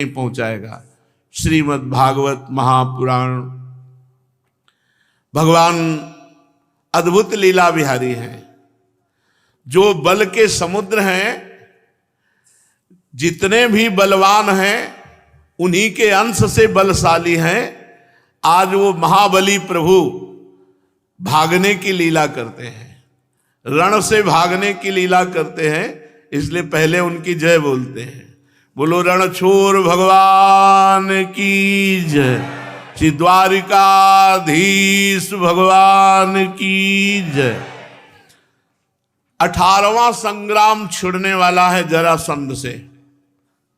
पहुंचाएगा। श्रीमद् भागवत महापुराण। भगवान अद्भुत लीला विहारी हैं। जो बल के समुद्र हैं, जितने भी बलवान हैं उन्हीं के अंश से बलशाली हैं। आज वो महाबली प्रभु भागने की लीला करते हैं, रण से भागने की लीला करते हैं, इसलिए पहले उनकी जय बोलते हैं। बोलो रणछोर भगवान की जय, श्री द्वारिकाधीश भगवान की जय। 18वां संग्राम छिड़ने वाला है जरासंध से।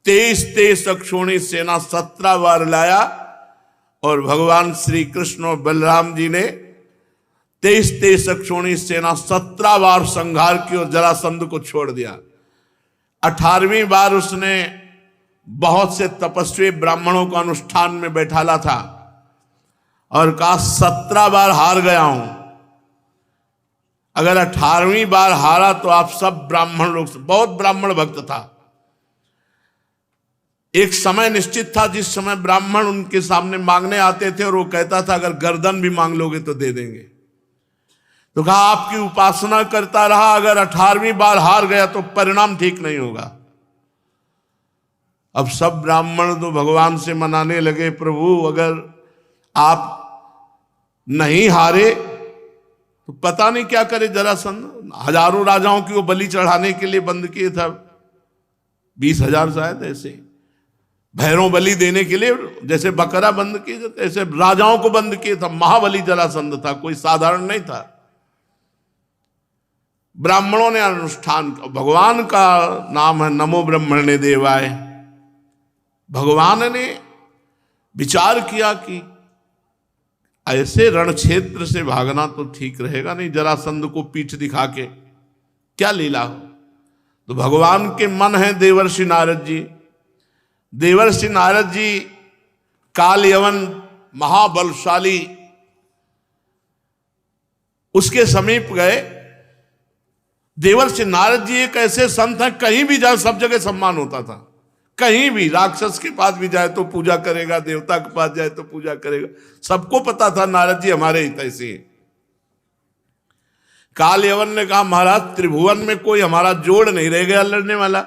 23 अक्षौणी सेना 17 बार लाया और भगवान श्री कृष्ण और बलराम जी ने 23 अक्षौणी सेना 17 बार संहार की और जरासंध को छोड़ दिया। 18वीं बार उसने बहुत से तपस्वी ब्राह्मणों को अनुष्ठान में बैठाला था और कहा 17 बार हार गया हूं। अगर 18वीं बार हारा तो आप सब ब्राह्मण लोग, बहुत ब्राह्मण भक्त था। एक समय निश्चित था जिस समय ब्राह्मण उनके सामने मांगने आते थे और वो कहता था अगर गर्दन भी मांग लोगे तो दे देंगे। तो कहा आपकी उपासना करता रहा, अगर 18वीं बार हार गया तो परिणाम ठीक नहीं होगा। अब सब ब्राह्मण तो भगवान से मनाने लगे, प्रभु अगर आप नहीं हारे तो पता नहीं क्या करे जरासंध। हजारों राजाओं की वो बलि चढ़ाने के लिए बंद किए था, 20,000 शायद ऐसे। भैरव बलि देने के लिए जैसे बकरा बंद किए जाते ऐसे राजाओं को बंद किए था। महाबली जरासंध था, कोई साधारण नहीं था। ब्राह्मणों ने अनुष्ठान, भगवान का नाम है नमो ब्रह्मणे देवाय। भगवान ने विचार किया कि ऐसे रण क्षेत्र से भागना तो ठीक रहेगा नहीं, जरासंध को पीठ दिखा के क्या लीला हो। तो भगवान के मन है देवर्षि नारद जी। देवर्षि नारद जी काल यवन महाबलशाली, उसके समीप गए। देवर्षि नारद जी एक ऐसे संत हैं, कहीं भी जाए सब जगह सम्मान होता था। कहीं भी राक्षस के पास भी जाए तो पूजा करेगा, देवता के पास जाए तो पूजा करेगा। सबको पता था नारद जी हमारे हित से हैं। काल यवन ने कहा महाराज त्रिभुवन में कोई हमारा जोड़ नहीं रह गया लड़ने वाला।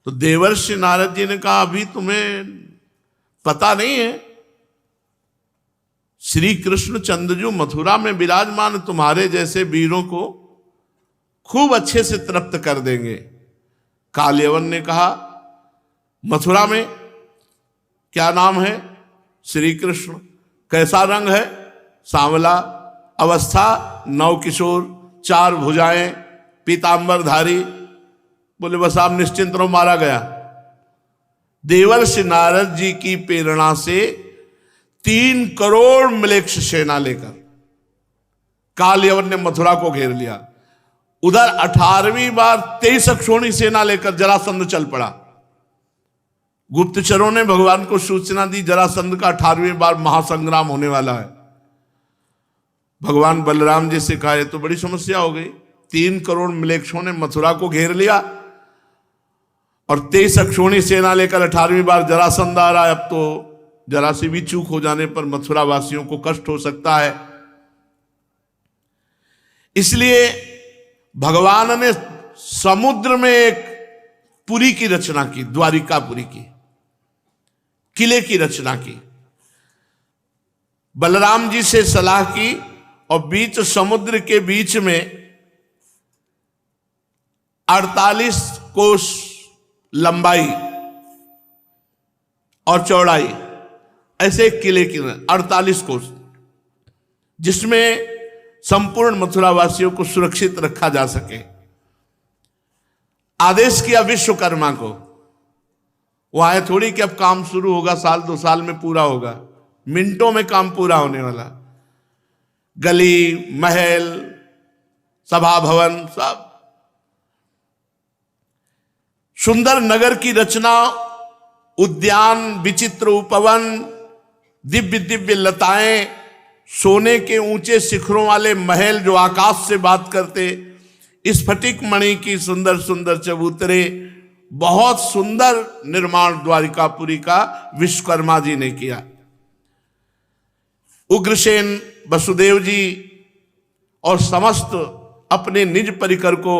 तो देवर्षि नारद जी ने कहा अभी तुम्हें पता नहीं है, श्री कृष्ण चंद्रजू मथुरा में विराजमान तुम्हारे जैसे वीरों को खूब अच्छे से तृप्त कर देंगे। कालयवन ने कहा मथुरा में क्या नाम है? श्री कृष्ण। कैसा रंग है? सांवला। अवस्था नवकिशोर, 4 भुजाएं, पीतांबरधारी। बोले बस आप निश्चिंत रहो, मारा गया। देवर्षि नारद जी की प्रेरणा से 3 करोड़ म्लेच्छ सेना लेकर कालयवन ने मथुरा को घेर लिया। उधर 18वीं बार 23 अक्षौणी सेना लेकर जरासंध चल पड़ा। गुप्तचरों ने भगवान को सूचना दी जरासंध का 18वीं बार महासंग्राम होने वाला है। भगवान बलराम जी से कहा ये तो बड़ी समस्या हो गई। 3 करोड़ म्लेच्छों ने मथुरा को घेर लिया और 23 अक्षौणी सेना लेकर 18वीं बार जरासंध आ रहा है। अब तो जरा सी भी चूक हो जाने पर मथुरा वासियों को कष्ट हो सकता है। इसलिए भगवान ने समुद्र में एक पुरी की रचना की, द्वारिकापुरी की, किले की रचना की। बलराम जी से सलाह की और बीच समुद्र के बीच में 48 कोस लंबाई और चौड़ाई ऐसे किले की 48 कोस, जिसमें संपूर्ण मथुरावासियों को सुरक्षित रखा जा सके। आदेश किया विश्वकर्मा को। वो आए थोड़ी कि अब काम शुरू होगा, 1-2 साल में पूरा होगा। मिनटों में काम पूरा होने वाला। गली, महल, सभा भवन, सब सुंदर नगर की रचना, उद्यान, विचित्र उपवन, दिव्य दिव्य लताएं, सोने के ऊंचे शिखरों वाले महल जो आकाश से बात करते, स्फटिक मणि की सुंदर सुंदर चबूतरे, बहुत सुंदर निर्माण द्वारिकापुरी का विश्वकर्मा जी ने किया। उग्रसेन वसुदेव जी और समस्त अपने निज परिकर को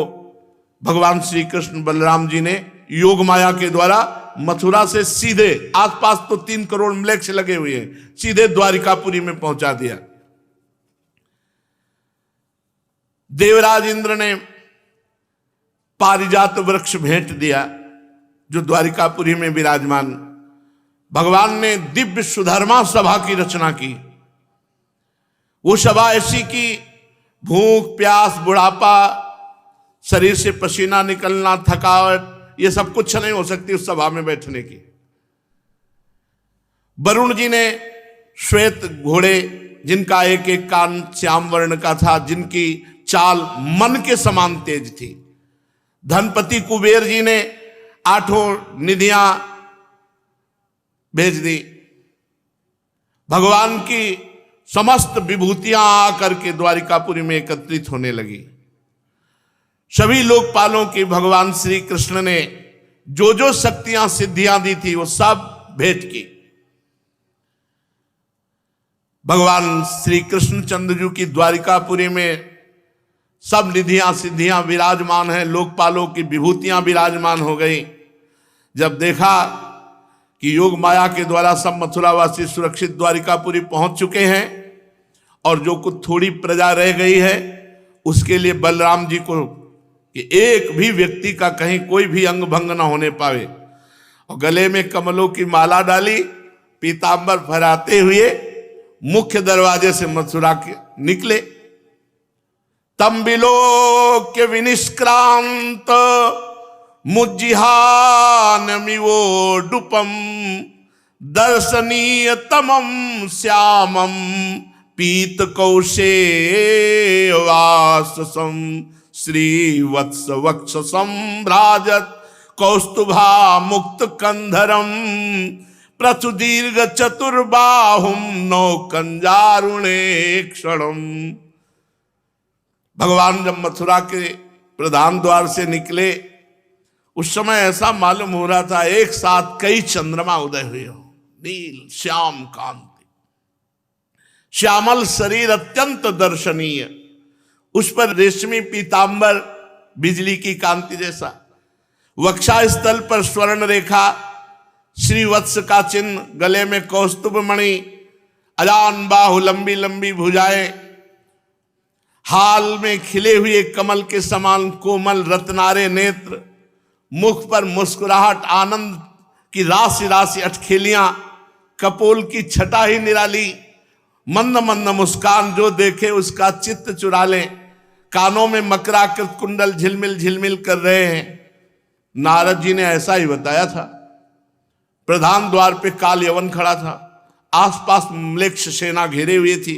भगवान श्री कृष्ण बलराम जी ने योग माया के द्वारा मथुरा से सीधे, आसपास तो 3 करोड़ म्लेच्छ लगे हुए हैं, सीधे द्वारिकापुरी में पहुंचा दिया। देवराज इंद्र ने पारिजात वृक्ष भेंट दिया जो द्वारिकापुरी में विराजमान। भगवान ने दिव्य सुधर्मा सभा की रचना की। वो सभा ऐसी की भूख प्यास बुढ़ापा, शरीर से पसीना निकलना, थकावट, ये सब कुछ नहीं हो सकती उस सभा में बैठने की। वरुण जी ने श्वेत घोड़े जिनका एक एक कान श्याम वर्ण का था, जिनकी चाल मन के समान तेज थी। धनपति कुबेर जी ने 8 निधियां भेज दी। भगवान की समस्त विभूतियां आकर के द्वारिकापुरी में एकत्रित होने लगी। सभी लोकपालों की भगवान श्री कृष्ण ने जो जो शक्तियां सिद्धियां दी थी वो सब भेंट की। भगवान श्री कृष्णचंद्र जी की द्वारिकापुरी में सब निधियां सिद्धियां विराजमान हैं, लोकपालों की विभूतियां विराजमान हो गई। जब देखा कि योग माया के द्वारा सब मथुरावासी सुरक्षित द्वारिकापुरी पहुंच चुके हैं और जो कुछ थोड़ी प्रजा रह गई है उसके लिए बलराम जी को कि एक भी व्यक्ति का कहीं कोई भी अंग भंग न होने पावे, और गले में कमलों की माला डाली, पीतांबर फहराते हुए मुख्य दरवाजे से मथुरा के निकले। तम विलोक्य विनिष्क्रांत मुज्जिहानमिवोडुपम दर्शनीय तमम श्यामम पीत कौशेवाससम श्रीवत्स वक्ष संभ्राजत कौस्तुभा मुक्त कंधरम प्रचुदीर्घ चतुर्बाहुम नौ कंजारुणे क्षणम। भगवान जब मथुरा के प्रधान द्वार से निकले उस समय ऐसा मालूम हो रहा था एक साथ कई चंद्रमा उदय हुए हो। नील श्याम कांति, श्यामल शरीर अत्यंत दर्शनीय, उस पर रेशमी पीतांबर बिजली की कांति जैसा, वक्षा स्थल पर स्वर्ण रेखा, श्रीवत्स का चिन्ह, गले में कौस्तुभ मणि, अजान बाहु, लंबी लंबी भुजाएं, हाल में खिले हुए कमल के समान कोमल रत्नारे नेत्र, मुख पर मुस्कुराहट, आनंद की राशि राशि अटखेलियां, कपोल की छटा ही निराली, मंद मंद मुस्कान, जो देखे उसका चित्त चुरा ले। कानों में मकराकृत कुंडल झिलमिल झिलमिल कर रहे हैं। नारद जी ने ऐसा ही बताया था। प्रधान द्वार पे काल यवन खड़ा था, आसपास म्लेच्छ सेना घेरे हुए थी।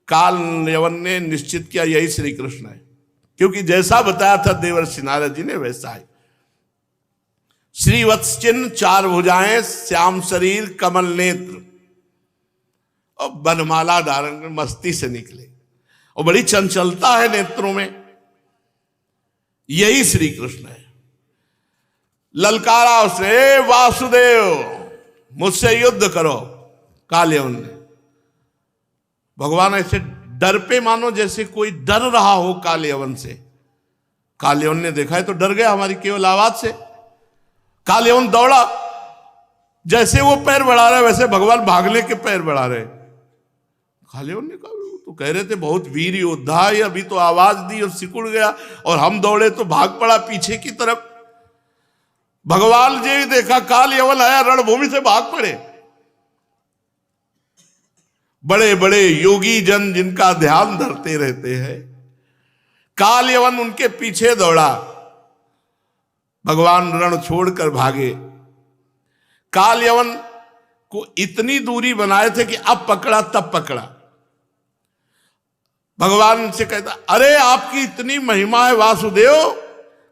काल यवन ने निश्चित किया यही श्री कृष्ण है, क्योंकि जैसा बताया था देवर्षि नारद जी ने वैसा है। श्रीवत्स चिन्ह, 4 भुजाएं, श्याम शरीर, कमल नेत्र और बनमाला धारण कर मस्ती से निकले, और बड़ी चंचलता है नेत्रों में। यही श्री कृष्ण है। ललकारा उसने, ए वासुदेव मुझसे युद्ध करो। कालयवन ने, भगवान ऐसे डर पे मानो जैसे कोई डर रहा हो कालयवन से। कालयवन ने देखा है तो डर गया हमारी केवल आवाज से। कालयवन दौड़ा, जैसे वो पैर बढ़ा रहे वैसे भगवान भागने के पैर बढ़ा रहे। कालयवन ने कहा तो कह रहे थे बहुत वीर योद्धा है, अभी तो आवाज दी और सिकुड़ गया, और हम दौड़े तो भाग पड़ा पीछे की तरफ। भगवान जी देखा कालयवन आया, रणभूमि से भाग पड़े। बड़े बड़े योगी जन जिनका ध्यान धरते रहते हैं, कालयवन उनके पीछे दौड़ा। भगवान रण छोड़कर भागे। कालयवन को इतनी दूरी बनाए थे कि अब पकड़ा तब पकड़ा। भगवान से कहता, अरे आपकी इतनी महिमा है वासुदेव,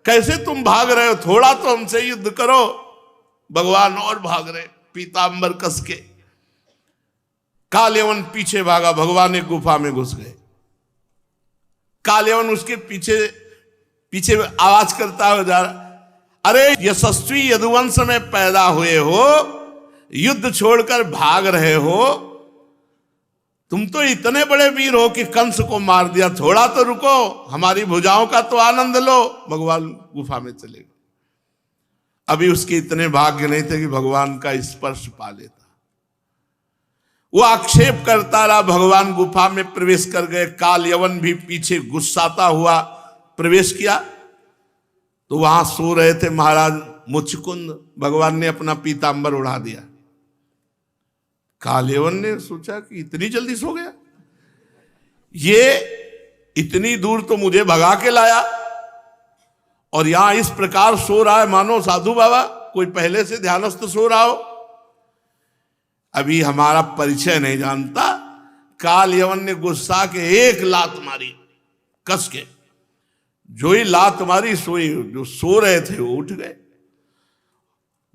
कैसे तुम भाग रहे हो, थोड़ा तो हमसे युद्ध करो। भगवान और भाग रहे, पीतांबर कस के। कालयवन पीछे भागा, भगवान एक गुफा में घुस गए। कालयवन उसके पीछे पीछे आवाज करता हुआ जा रहा, अरे यशस्वी यदुवंश में पैदा हुए हो, युद्ध छोड़कर भाग रहे हो, तुम तो इतने बड़े वीर हो कि कंस को मार दिया, थोड़ा तो रुको, हमारी भुजाओं का तो आनंद लो। भगवान गुफा में चले गए। अभी उसके इतने भाग्य नहीं थे कि भगवान का स्पर्श पा लेता। वो आक्षेप करता रहा, भगवान गुफा में प्रवेश कर गए। काल यवन भी पीछे गुस्साता हुआ प्रवेश किया, तो वहां सो रहे थे महाराज मुचकुंद। भगवान ने अपना पीतांबर उड़ा दिया। काल यवन ने सोचा कि इतनी जल्दी सो गया, ये इतनी दूर तो मुझे भगा के लाया और यहां इस प्रकार सो रहा है मानो साधु बाबा कोई पहले से ध्यानस्थ सो रहा हो। अभी हमारा परिचय नहीं जानता। काल यवन ने गुस्सा के एक लात मारी कस के। जो ही लात मारी सोई, जो सो रहे थे वो उठ गए।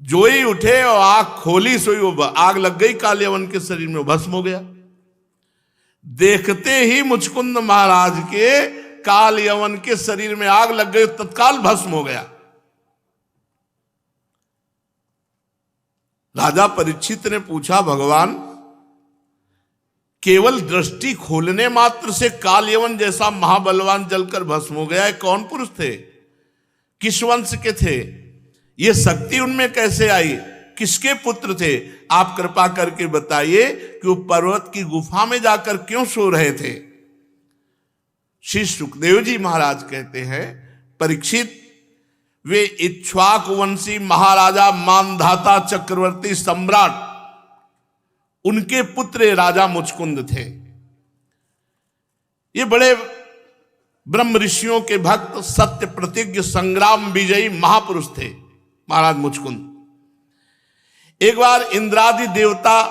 जो ही उठे और आंख खोली सोई, वो आग लग गई काल यवन के शरीर में, भस्म हो गया। देखते ही मुचकुंद महाराज के काल यवन के शरीर में आग लग गई, तत्काल भस्म हो गया। राजा परीक्षित ने पूछा, भगवान केवल दृष्टि खोलने मात्र से काल यवन जैसा महाबलवान जलकर भस्म हो गया है, कौन पुरुष थे, किस वंश के थे, ये शक्ति उनमें कैसे आई, किसके पुत्र थे? आप कृपा करके बताइए कि वो पर्वत की गुफा में जाकर क्यों सो रहे थे। श्री सुखदेव जी महाराज कहते हैं, परीक्षित वे इक्ष्वाकु वंशी महाराजा मानधाता चक्रवर्ती सम्राट, उनके पुत्र राजा मुचकुंद थे। ये बड़े ब्रह्म ऋषियों के भक्त, सत्य प्रतिज्ञ, संग्राम विजयी महापुरुष थे महाराज मुचकुंद। एक बार इंद्रादि देवता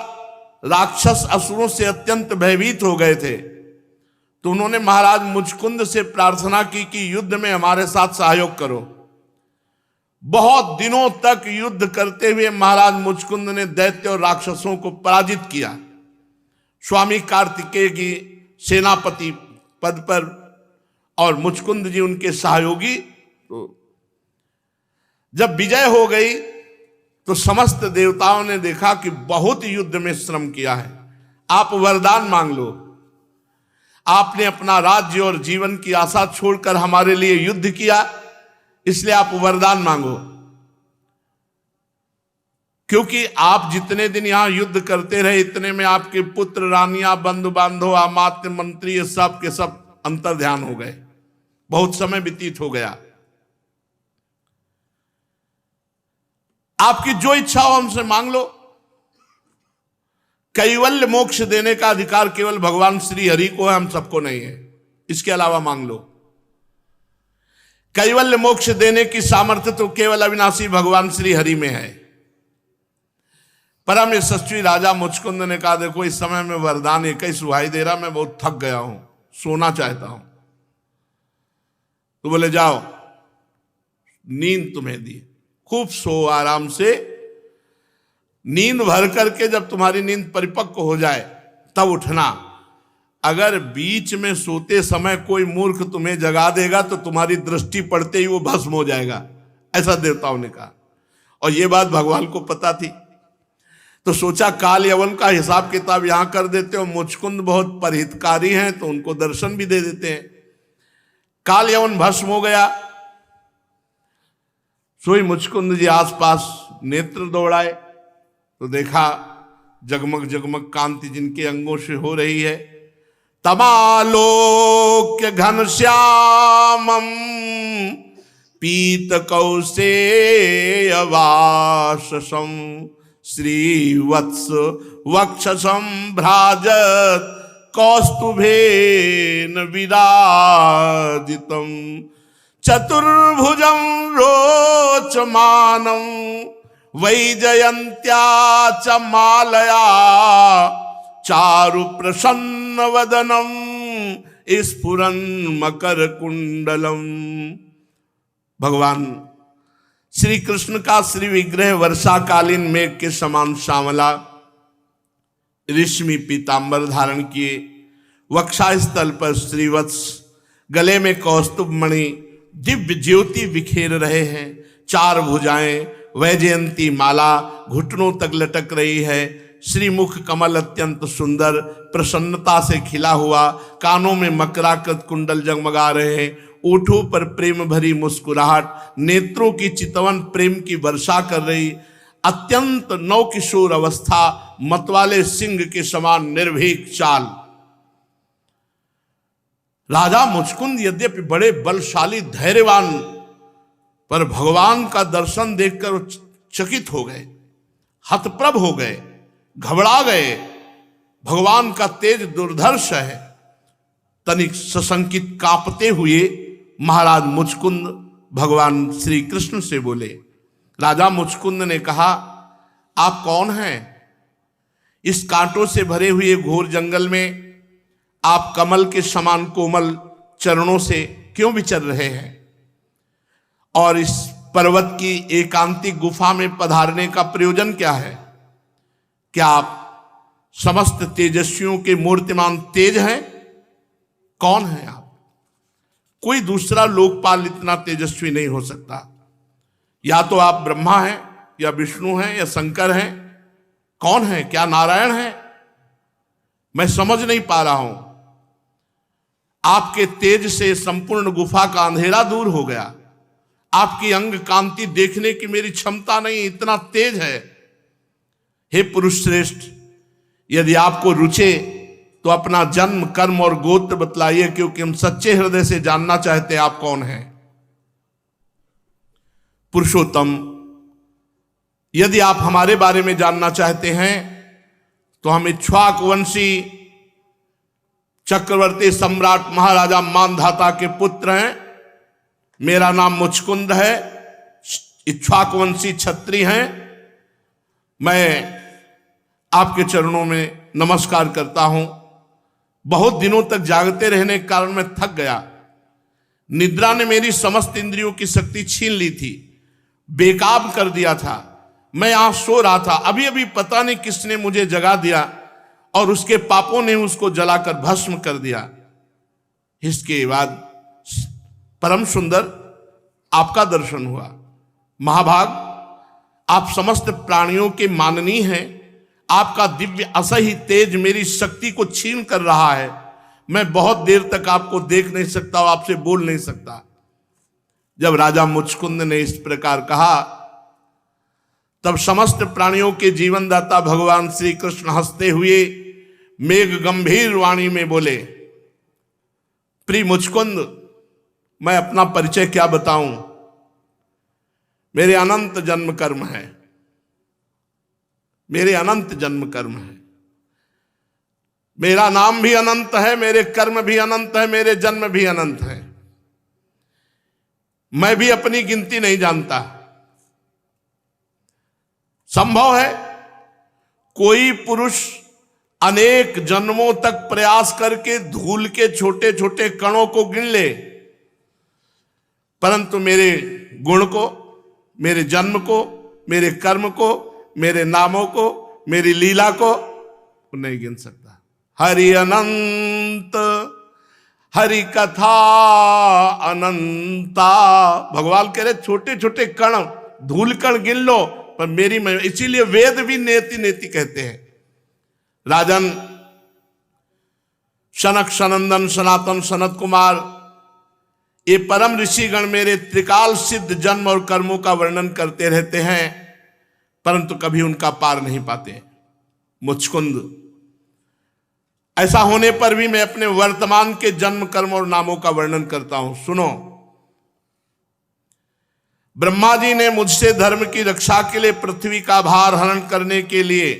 राक्षस असुरों से अत्यंत भयभीत हो गए थे, तो उन्होंने महाराज मुचकुंद से प्रार्थना की कि युद्ध में हमारे साथ सहयोग करो। बहुत दिनों तक युद्ध करते हुए महाराज मुचकुंद ने दैत्य और राक्षसों को पराजित किया। स्वामी कार्तिकेय की सेनापति पद पर और मुचकुंद जी उनके सहयोगी। तो जब विजय हो गई तो समस्त देवताओं ने देखा कि बहुत युद्ध में श्रम किया है, आप वरदान मांग लो। आपने अपना राज्य और जीवन की आशा छोड़कर हमारे लिए युद्ध किया, इसलिए आप वरदान मांगो। क्योंकि आप जितने दिन यहां युद्ध करते रहे, इतने में आपके पुत्र, रानियां, बंधु बांधव, अमात्य, मंत्री, ये सब के सब अंतर ध्यान हो गए, बहुत समय व्यतीत हो गया। आपकी जो इच्छा हो हमसे मांग लो। कैवल्य मोक्ष देने का अधिकार केवल भगवान श्री हरि को है, हम सबको नहीं है। इसके अलावा मांग लो। कैवल्य मोक्ष देने की सामर्थ्य तो केवल अविनाशी भगवान श्री हरि में है। परम यशस्वी राजा मुचकुंद ने कहा, देखो इस समय में वरदान एक ही सुहाई दे रहा, मैं बहुत थक गया हूं, सोना चाहता हूं। तो बोले जाओ, नींद तुम्हें दी, खूब सो आराम से। नींद भर करके जब तुम्हारी नींद परिपक्व हो जाए तब उठना। अगर बीच में सोते समय कोई मूर्ख तुम्हें जगा देगा तो तुम्हारी दृष्टि पड़ते ही वो भस्म हो जाएगा, ऐसा देवताओं ने कहा। और ये बात भगवान को पता थी, तो सोचा काल यवन का हिसाब किताब यहां कर देते हो। मुचकुंद बहुत परहितकारी हैं तो उनको दर्शन भी दे देते हैं। काल यवन भस्म हो गया। सोई मुचकुंद जी आसपास नेत्र दौड़ाए तो देखा जगमग जगमग कांति जिनके अंगों से हो रही है। तमालोक्य घनश्यामं पीत कौसेयवाससं श्रीवत्स वक्षसं भ्राजत कौस्तुभेन विराजितं चतुर्भुजं रोचमानं वैजयन्त्या च मालया चारु प्रसन्न वदनम स्फुरन मकर कुंडलम। भगवान श्री कृष्ण का श्री विग्रह वर्षाकालीन मेघ के समान सांवला, रेशमी पीतांबर धारण किए, वक्षास्थल पर श्रीवत्स, गले में कौस्तुभ मणि, दिव्य ज्योति बिखेर रहे हैं। 4 भुजाएं, वैजयंती माला घुटनों तक लटक रही है, श्रीमुख कमल अत्यंत सुंदर प्रसन्नता से खिला हुआ, कानों में मकराकृत कुंडल जगमगा रहे हैं, ओठों पर प्रेम भरी मुस्कुराहट, नेत्रों की चितवन प्रेम की वर्षा कर रही, अत्यंत नवकिशोर अवस्था, मतवाले सिंह के समान निर्भीक चाल। राजा मुचकुंद यद्यपि बड़े बलशाली धैर्यवान, पर भगवान का दर्शन देखकर चकित हो गए, हतप्रभ हो गए, घबरा गए। भगवान का तेज दुर्धर्ष है। तनिक सशंकित कांपते हुए महाराज मुचकुंद भगवान श्री कृष्ण से बोले। राजा मुचकुंद ने कहा, आप कौन हैं? इस कांटों से भरे हुए घोर जंगल में आप कमल के समान कोमल चरणों से क्यों विचर रहे हैं? और इस पर्वत की एकांतिक गुफा में पधारने का प्रयोजन क्या है? क्या आप समस्त तेजस्वियों के मूर्तिमान तेज हैं? कौन है आप? कोई दूसरा लोकपाल इतना तेजस्वी नहीं हो सकता। या तो आप ब्रह्मा हैं, या विष्णु हैं, या शंकर हैं। कौन है? क्या नारायण है? मैं समझ नहीं पा रहा हूं। आपके तेज से संपूर्ण गुफा का अंधेरा दूर हो गया। आपकी अंग कांति देखने की मेरी क्षमता नहीं, इतना तेज है। हे पुरुष श्रेष्ठ, यदि आपको रुचे तो अपना जन्म, कर्म और गोत्र बतलाइए, क्योंकि हम सच्चे हृदय से जानना चाहते हैं आप कौन हैं। पुरुषोत्तम, यदि आप हमारे बारे में जानना चाहते हैं तो हम इक्ष्वाक वंशी चक्रवर्ती सम्राट महाराजा मानधाता के पुत्र हैं। मेरा नाम मुचकुंद है, इक्ष्वाक वंशी क्षत्रिय हैं। मैं आपके चरणों में नमस्कार करता हूं। बहुत दिनों तक जागते रहने के कारण मैं थक गया। निद्रा ने मेरी समस्त इंद्रियों की शक्ति छीन ली थी, बेकाब कर दिया था। मैं यहां सो रहा था, अभी अभी पता नहीं किसने मुझे जगा दिया और उसके पापों ने उसको जलाकर भस्म कर दिया। इसके बाद परम सुंदर आपका दर्शन हुआ। महाभाग, आप समस्त प्राणियों के माननीय हैं। आपका दिव्य असह्य तेज मेरी शक्ति को छीन कर रहा है। मैं बहुत देर तक आपको देख नहीं सकता और आपसे बोल नहीं सकता। जब राजा मुचकुंद ने इस प्रकार कहा, तब समस्त प्राणियों के जीवनदाता भगवान श्री कृष्ण हंसते हुए मेघ गंभीर वाणी में बोले, प्रिय मुचकुंद, मैं अपना परिचय क्या बताऊं? मेरे अनंत जन्म कर्म है, मेरे अनंत जन्म कर्म है। मेरा नाम भी अनंत है, मेरे कर्म भी अनंत है, मेरे जन्म भी अनंत है। मैं भी अपनी गिनती नहीं जानता। संभव है कोई पुरुष अनेक जन्मों तक प्रयास करके धूल के छोटे छोटे कणों को गिन ले, परंतु मेरे गुण को, मेरे जन्म को, मेरे कर्म को, मेरे नामों को, मेरी लीला को नहीं गिन सकता। हरि अनंत, हरि कथा अनंता। भगवान कह रहे छोटे छोटे कण, धूल कण गिन लो, पर मेरी मैं, इसीलिए वेद भी नेति नेति कहते हैं। राजन, शनक, सनंदन, सनातन, सनत कुमार, ये परम ऋषिगण मेरे त्रिकाल सिद्ध जन्म और कर्मों का वर्णन करते रहते हैं, परंतु कभी उनका पार नहीं पाते। मुचकुंद, ऐसा होने पर भी मैं अपने वर्तमान के जन्म, कर्म और नामों का वर्णन करता हूं। सुनो, ब्रह्मा जी ने मुझसे धर्म की रक्षा के लिए, पृथ्वी का भार हरण करने के लिए,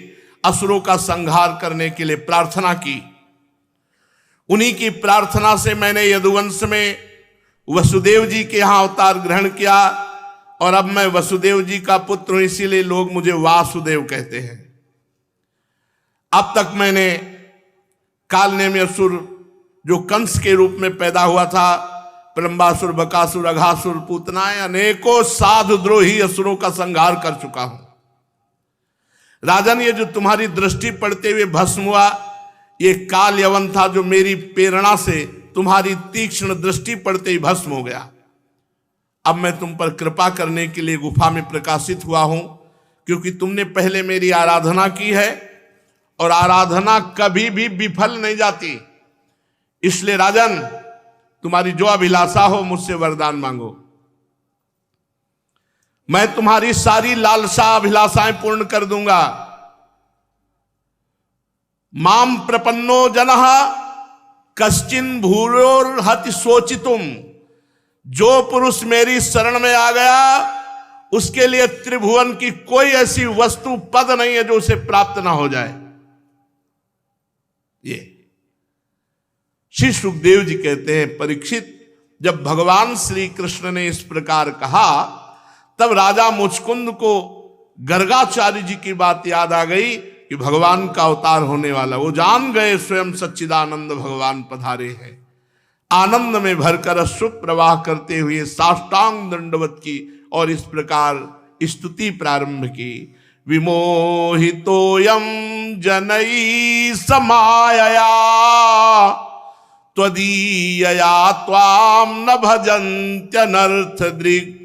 असुरों का संहार करने के लिए प्रार्थना की। उन्हीं की प्रार्थना से मैंने यदुवंश में वसुदेव जी के यहां अवतार ग्रहण किया, और अब मैं वसुदेव जी का पुत्र हूं, इसीलिए लोग मुझे वासुदेव कहते हैं। अब तक मैंने कालनेमी असुर, जो कंस के रूप में पैदा हुआ था, प्रलंबासुर, बकासुर, अघासुर, पूतनाएं, अनेकों साधुद्रोही असुरों का संहार कर चुका हूं। राजन, ये जो तुम्हारी दृष्टि पड़ते हुए भस्म हुआ, ये काल यवन था जो मेरी प्रेरणा से तुम्हारी तीक्ष्ण दृष्टि पड़ते ही भस्म हो गया। अब मैं तुम पर कृपा करने के लिए गुफा में प्रकाशित हुआ हूं, क्योंकि तुमने पहले मेरी आराधना की है और आराधना कभी भी विफल नहीं जाती। इसलिए राजन, तुम्हारी जो अभिलाषा हो मुझसे वरदान मांगो, मैं तुम्हारी सारी लालसा अभिलाषाएं पूर्ण कर दूंगा। माम प्रपन्नो जनः कश्चिन भूरोर्हति सोचितुम, जो पुरुष मेरी शरण में आ गया उसके लिए त्रिभुवन की कोई ऐसी वस्तु पद नहीं है जो उसे प्राप्त ना हो जाए। ये श्री सुखदेव जी कहते हैं, परीक्षित, जब भगवान श्री कृष्ण ने इस प्रकार कहा तब राजा मुचकुंद को गर्गाचार्य जी की बात याद आ गई कि भगवान का अवतार होने वाला। वो जान गए स्वयं सच्चिदानंद भगवान पधारे हैं। आनंद में भरकर अश्रु प्रवाह करते हुए साष्टांग दंडवत की और इस प्रकार स्तुति प्रारंभ की। विमोहितोयम जनई समायया त्वदीयया त्वाम न भजन्त्यनर्थ दृक्,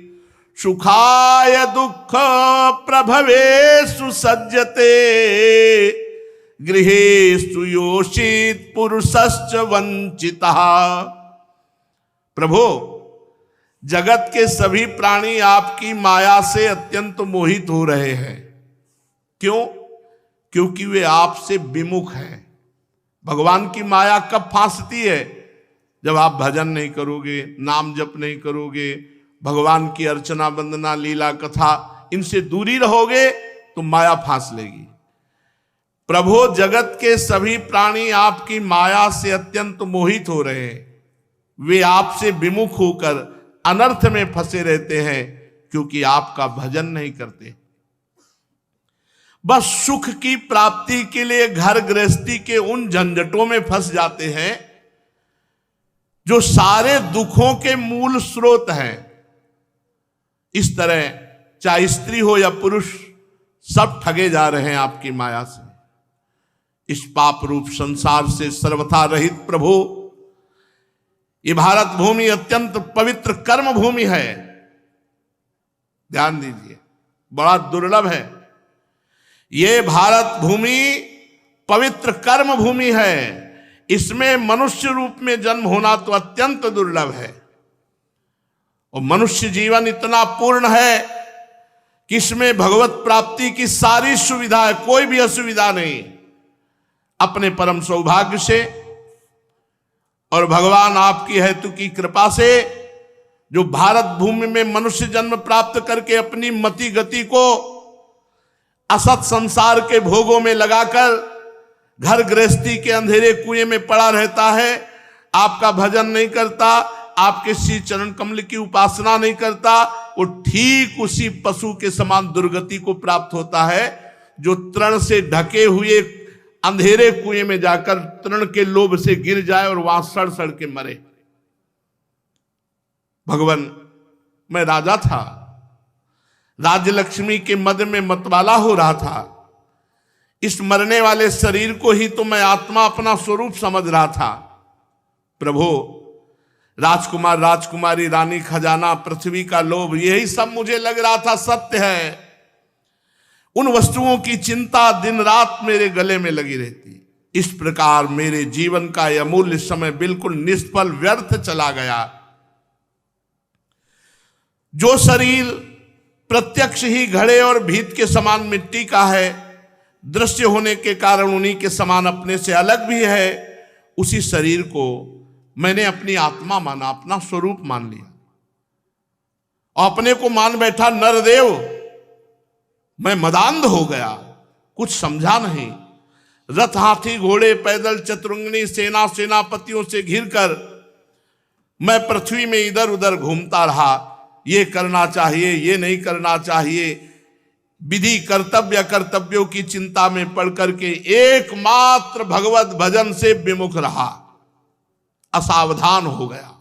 सुखाय दुःख प्रभवेषु सज्जते, गृहेषु योषित पुरुषश्च वंचितः। प्रभो, जगत के सभी प्राणी आपकी माया से अत्यंत मोहित हो रहे हैं। क्यों? क्योंकि वे आपसे विमुख हैं। भगवान की माया कब फांसती है? जब आप भजन नहीं करोगे, नाम जप नहीं करोगे, भगवान की अर्चना वंदना लीला कथा इनसे दूरी रहोगे तो माया फांस लेगी। प्रभु, जगत के सभी प्राणी आपकी माया से अत्यंत मोहित हो रहे हैं। वे आपसे विमुख होकर अनर्थ में फंसे रहते हैं क्योंकि आपका भजन नहीं करते। बस सुख की प्राप्ति के लिए घर गृहस्थी के उन झंझटों में फंस जाते हैं जो सारे दुखों के मूल स्रोत हैं। इस तरह चाहे स्त्री हो या पुरुष, सब ठगे जा रहे हैं आपकी माया से। इस पाप रूप संसार से सर्वथा रहित प्रभु, ये भारत भूमि अत्यंत पवित्र कर्म भूमि है। ध्यान दीजिए, बड़ा दुर्लभ है। ये भारत भूमि पवित्र कर्म भूमि है। इसमें मनुष्य रूप में जन्म होना तो अत्यंत दुर्लभ है। और मनुष्य जीवन इतना पूर्ण है कि इसमें भगवत प्राप्ति की सारी सुविधा है, कोई भी असुविधा नहीं। अपने परम सौभाग्य से और भगवान आपकी हेतु की कृपा से जो भारत भूमि में मनुष्य जन्म प्राप्त करके अपनी मति गति को असत संसार के भोगों में लगाकर घर गृहस्थी के अंधेरे कुएं में पड़ा रहता है, आपका भजन नहीं करता, आपके श्री चरण कमल की उपासना नहीं करता, वो ठीक उसी पशु के समान दुर्गति को प्राप्त होता है जो तृण से ढके हुए अंधेरे कुएं में जाकर तृण के लोभ से गिर जाए और वहां सड़ सड़ के मरे। भगवान, मैं राजा था, राज्य लक्ष्मी के मद में मतवाला हो रहा था। इस मरने वाले शरीर को ही तो मैं आत्मा अपना स्वरूप समझ रहा था। प्रभु, राजकुमार राजकुमारी, रानी, खजाना, पृथ्वी का लोभ, यही सब मुझे लग रहा था सत्य है। उन वस्तुओं की चिंता दिन रात मेरे गले में लगी रहती। इस प्रकार मेरे जीवन का यह अमूल्य समय बिल्कुल निष्फल व्यर्थ चला गया। जो शरीर प्रत्यक्ष ही घड़े और भीत के समान मिट्टी का है, दृश्य होने के कारण उन्हीं के समान अपने से अलग भी है, उसी शरीर को मैंने अपनी आत्मा माना, अपना स्वरूप मान लिया और अपने को मान बैठा नरदेव। मैं मदांध हो गया, कुछ समझा नहीं। रथ, हाथी, घोड़े, पैदल, चतुरंगनी, सेना, सेनापतियों से घिरकर मैं पृथ्वी में इधर उधर घूमता रहा। ये करना चाहिए, ये नहीं करना चाहिए, विधि कर्तव्य कर्तव्यों की चिंता में पड़ करके एकमात्र भगवत भजन से विमुख रहा, असावधान हो गया।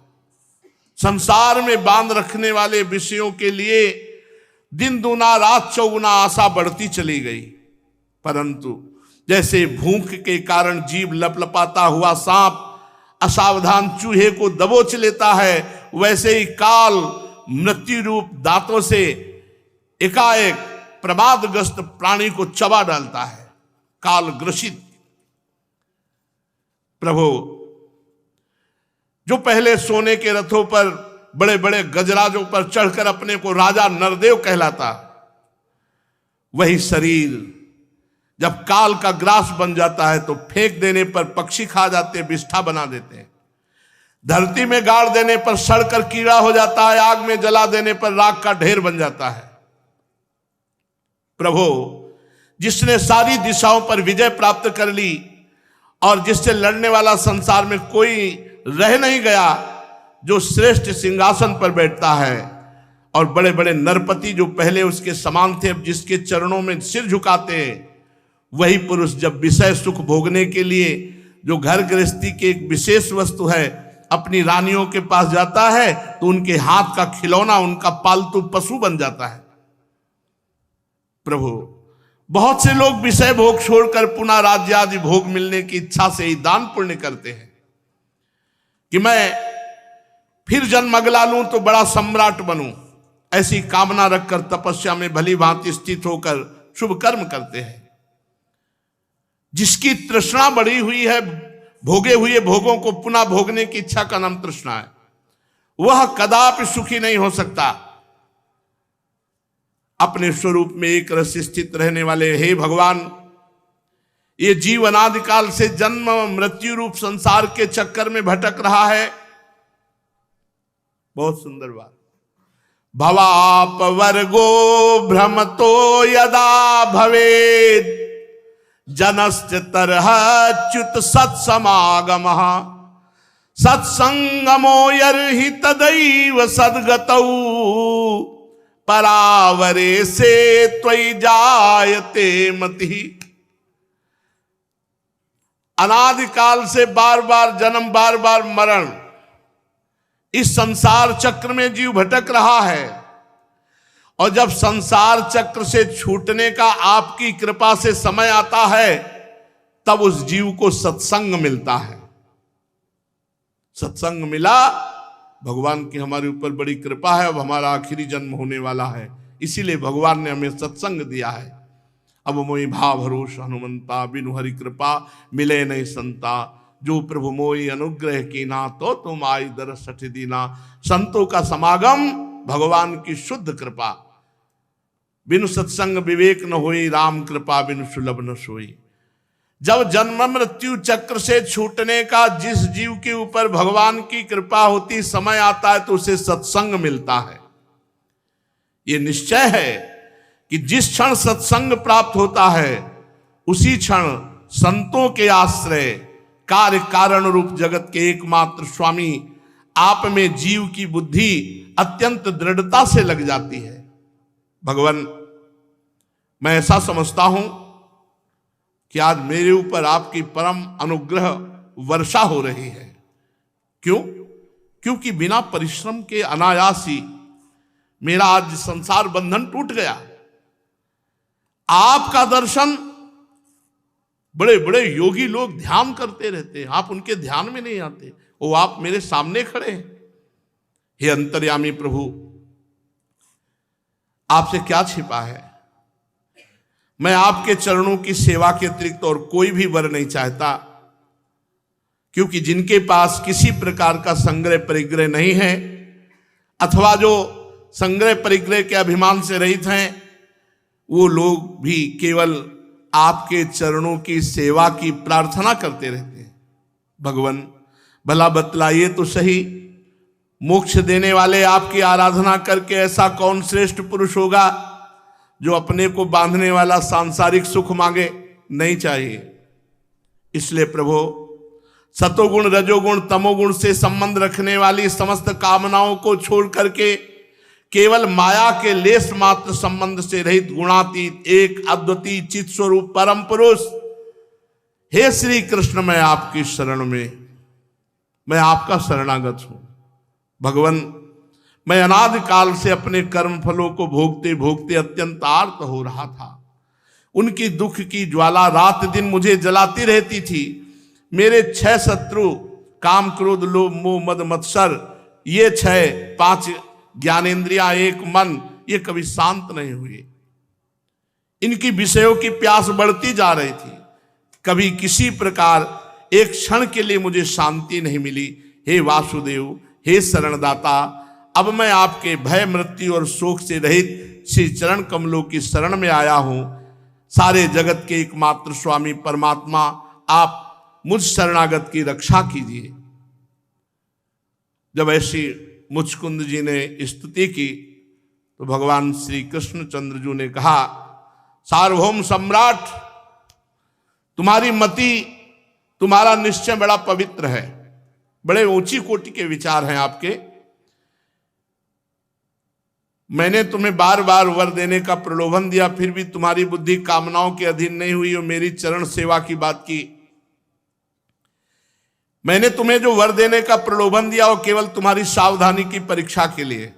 संसार में बांध रखने वाले विषयों के लिए दिन दूना रात चौगुना आशा बढ़ती चली गई। परंतु जैसे भूख के कारण जीभ लपलपाता हुआ सांप असावधान चूहे को दबोच लेता है, वैसे ही काल मृत्यु रूप दांतों से एकाएक प्रमादग्रस्त प्राणी को चबा डालता है, काल ग्रसित। प्रभु जो पहले सोने के रथों पर बड़े बड़े गजराजों पर चढ़कर अपने को राजा नरदेव कहलाता, वही शरीर जब काल का ग्रास बन जाता है तो फेंक देने पर पक्षी खा जाते, विष्ठा बना देते हैं। धरती में गाड़ देने पर सड़कर कीड़ा हो जाता है, आग में जला देने पर राख का ढेर बन जाता है। प्रभु जिसने सारी दिशाओं पर विजय प्राप्त कर ली और जिससे लड़ने वाला संसार में कोई रह नहीं गया, जो श्रेष्ठ सिंहासन पर बैठता है और बड़े बड़े नरपति जो पहले उसके समान थे अब जिसके चरणों में सिर झुकाते हैं, वही पुरुष जब विषय सुख भोगने के लिए जो घर गृहस्थी की एक विशेष वस्तु है अपनी रानियों के पास जाता है तो उनके हाथ का खिलौना, उनका पालतू पशु बन जाता है। प्रभु बहुत से लोग विषय भोग छोड़कर पुनः राज्य आदि भोग मिलने की इच्छा से ही दान पुण्य करते हैं कि मैं फिर जन्म अगला लूं तो बड़ा सम्राट बनूं, ऐसी कामना रखकर तपस्या में भली भांति स्थित होकर शुभ कर्म करते हैं। जिसकी तृष्णा बढ़ी हुई है, भोगे हुए भोगों को पुनः भोगने की इच्छा का नाम तृष्णा है, वह कदापि सुखी नहीं हो सकता। अपने स्वरूप में एक रस स्थित रहने वाले हे भगवान, ये जीव अनादिकाल से जन्म मृत्यु रूप संसार के चक्कर में भटक रहा है। बहुत सुंदर बात। भवाप वर्गो भ्रमतो यदा भवेद जनश्च तरहच्युत सत्समागमः सत्संगमो यर्हि तदैव सद्गतौ परावरे से त्वयि जायते मतिः। अनादिकाल से बार बार जन्म बार बार मरण, इस संसार चक्र में जीव भटक रहा है और जब संसार चक्र से छूटने का आपकी कृपा से समय आता है तब उस जीव को सत्संग मिलता है। सत्संग मिला, भगवान की हमारे ऊपर बड़ी कृपा है। अब हमारा आखिरी जन्म होने वाला है, इसीलिए भगवान ने हमें सत्संग दिया है। अब मोहि भाव भरोस हनुमंता बिनु हरि कृपा मिले नहीं संता जो प्रभु मोहि अनुग्रह कीना तो तुम आई दर सठ दीना। संतों का समागम भगवान की शुद्ध कृपा, बिनु सत्संग विवेक न होई राम कृपा बिनु सुलभ न सोई। जब जन्म मृत्यु चक्र से छूटने का जिस जीव के ऊपर भगवान की कृपा होती समय आता है तो उसे सत्संग मिलता है। ये निश्चय है कि जिस क्षण सत्संग प्राप्त होता है उसी क्षण संतों के आश्रय कार्य कारण रूप जगत के एकमात्र स्वामी आप में जीव की बुद्धि अत्यंत दृढ़ता से लग जाती है। भगवान, मैं ऐसा समझता हूं कि आज मेरे ऊपर आपकी परम अनुग्रह वर्षा हो रही है। क्यों? क्योंकि बिना परिश्रम के अनायास ही मेरा आज संसार बंधन टूट गया। आपका दर्शन, बड़े बड़े योगी लोग ध्यान करते रहते हैं, आप उनके ध्यान में नहीं आते, वो आप मेरे सामने खड़े हैं। हे अंतर्यामी प्रभु, आपसे क्या छिपा है? मैं आपके चरणों की सेवा के अतिरिक्त और कोई भी वर नहीं चाहता, क्योंकि जिनके पास किसी प्रकार का संग्रह परिग्रह नहीं है अथवा जो संग्रह परिग्रह के अभिमान से रहित हैं, वो लोग भी केवल आपके चरणों की सेवा की प्रार्थना करते रहते हैं। भगवान, भला बतलाइए तो सही, मोक्ष देने वाले आपकी आराधना करके ऐसा कौन श्रेष्ठ पुरुष होगा जो अपने को बांधने वाला सांसारिक सुख मांगे? नहीं चाहिए। इसलिए प्रभु, सतोगुण रजोगुण तमोगुण से संबंध रखने वाली समस्त कामनाओं को छोड़ करके केवल माया के लेस मात्र संबंध से रहित गुणातीत एक अद्वितीय चित स्वरूप परम पुरुष, हे श्री कृष्ण, मैं आपकी शरण में, मैं आपका शरणागत हूं। भगवान, मैं अनादिकाल से अपने कर्म फलों को भोगते भोगते अत्यंत आर्त हो रहा था। उनकी दुख की ज्वाला रात दिन मुझे जलाती रहती थी। मेरे 6 शत्रु काम क्रोध लोभ मोह मद मत्सर, ये 5 ज्ञानेंद्रिया, एक मन, ये कभी शांत नहीं हुए। इनकी विषयों की प्यास बढ़ती जा रही थी। कभी किसी प्रकार एक क्षण के लिए मुझे शांति नहीं मिली। हे वासुदेव, हे शरणदाता, अब मैं आपके भय, मृत्यु और शोक से रहित श्री चरण कमलों की शरण में आया हूं। सारे जगत के एकमात्र स्वामी परमात्मा, आप मुझ शरणागत की रक्षा कीजिए। जब ऐसी मुचकुंद जी ने स्तुति की तो भगवान श्री कृष्णचंद्र जी ने कहा, सार्वभौम सम्राट, तुम्हारी मति, तुम्हारा निश्चय बड़ा पवित्र है, बड़े ऊंची कोटि के विचार हैं आपके। मैंने तुम्हें बार बार वर देने का प्रलोभन दिया, फिर भी तुम्हारी बुद्धि कामनाओं के अधीन नहीं हुई और मेरी चरण सेवा की बात की। मैंने तुम्हें जो वर देने का प्रलोभन दिया वो केवल तुम्हारी सावधानी की परीक्षा के लिए।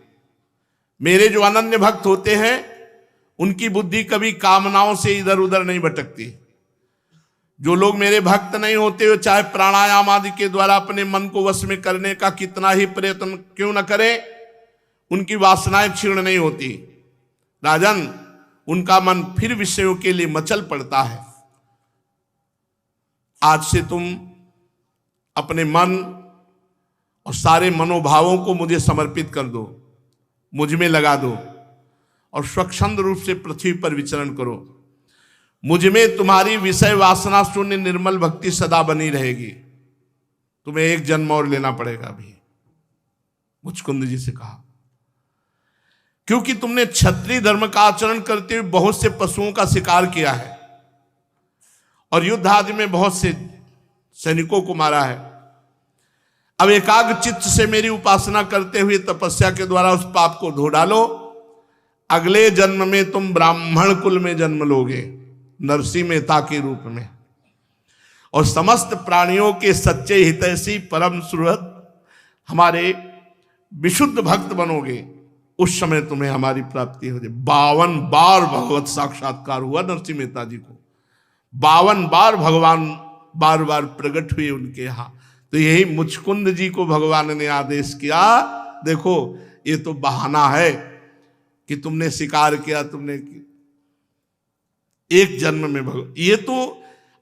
मेरे जो अनन्य भक्त होते हैं उनकी बुद्धि कभी कामनाओं से इधर उधर नहीं भटकती। जो लोग मेरे भक्त नहीं होते हो, चाहे प्राणायाम आदि के द्वारा अपने मन को वश में करने का कितना ही प्रयत्न क्यों न करें, उनकी वासनाएं क्षीण नहीं होती। राजन, उनका मन फिर विषयों के लिए मचल पड़ता है। आज से तुम अपने मन और सारे मनोभावों को मुझे समर्पित कर दो, मुझ में लगा दो और स्वच्छंद रूप से पृथ्वी पर विचरण करो। मुझ में तुम्हारी विषय वासना शून्य निर्मल भक्ति सदा बनी रहेगी। तुम्हें एक जन्म और लेना पड़ेगा अभी, मुचकुंद जी से कहा, क्योंकि तुमने क्षत्रिय धर्म का आचरण करते हुए बहुत से पशुओं का शिकार किया है और युद्ध आदि में बहुत से सैनिकों को मारा है। अब एकाग्र चित्त से मेरी उपासना करते हुए तपस्या के द्वारा उस पाप को धो डालो। अगले जन्म में तुम ब्राह्मण कुल में जन्म लोगे, नरसिंह मेहता के रूप में, और समस्त प्राणियों के सच्चे हितैषी परम सुहृद हमारे विशुद्ध भक्त बनोगे। उस समय तुम्हें हमारी प्राप्ति हो जाए। 52 बार भगवत साक्षात्कार हुआ नरसिंह मेहता जी को। 52 बार भगवान बार बार प्रकट हुए उनके यहाँ। तो यही मुचकुंद जी को भगवान ने आदेश किया, देखो ये तो बहाना है कि तुमने शिकार किया, तुमने एक जन्म में ये तो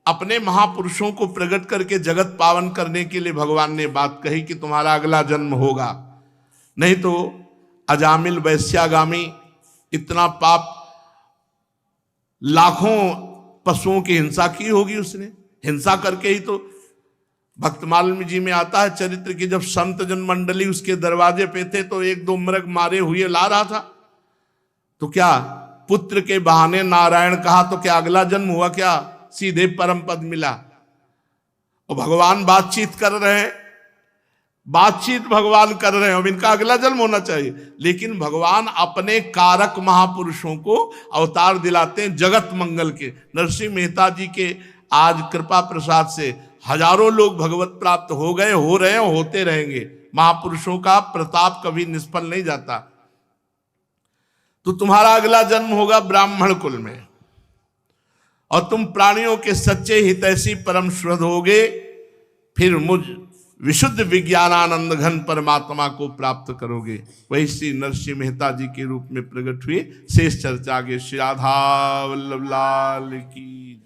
अपने महापुरुषों को प्रकट करके जगत पावन करने के लिए भगवान ने बात कही कि तुम्हारा अगला जन्म होगा। नहीं तो अजामिल वैश्यागामी इतना पाप, लाखों पशुओं की हिंसा की होगी उसने। हिंसा करके ही तो भक्तमाल जी में आता है चरित्र की, जब संत जन मंडली उसके दरवाजे पे थे तो एक दो मृग मारे हुए ला रहा था, तो क्या पुत्र के बहाने नारायण कहा तो क्या अगला जन्म हुआ? क्या सीधे परम पद मिला? और भगवान बातचीत कर रहे हैं, बातचीत भगवान कर रहे हैं, अब इनका अगला जन्म होना चाहिए। लेकिन भगवान अपने कारक महापुरुषों को अवतार दिलाते हैं जगत मंगल के। नरसिंह मेहता जी के आज कृपा प्रसाद से हजारों लोग भगवत प्राप्त हो गए, हो रहे हैं, होते रहेंगे। महापुरुषों का प्रताप कभी निष्फल नहीं जाता। तो तुम्हारा अगला जन्म होगा ब्राह्मण कुल में और तुम प्राणियों के सच्चे हितैषी परम शुद्ध होगे। फिर मुझ विशुद्ध विज्ञानानंद घन परमात्मा को प्राप्त करोगे। वही श्री नरसिंह मेहता जी के रूप में प्रकट हुए। शेष चर्चा आगे। श्री राधा वल्लभ लाल की।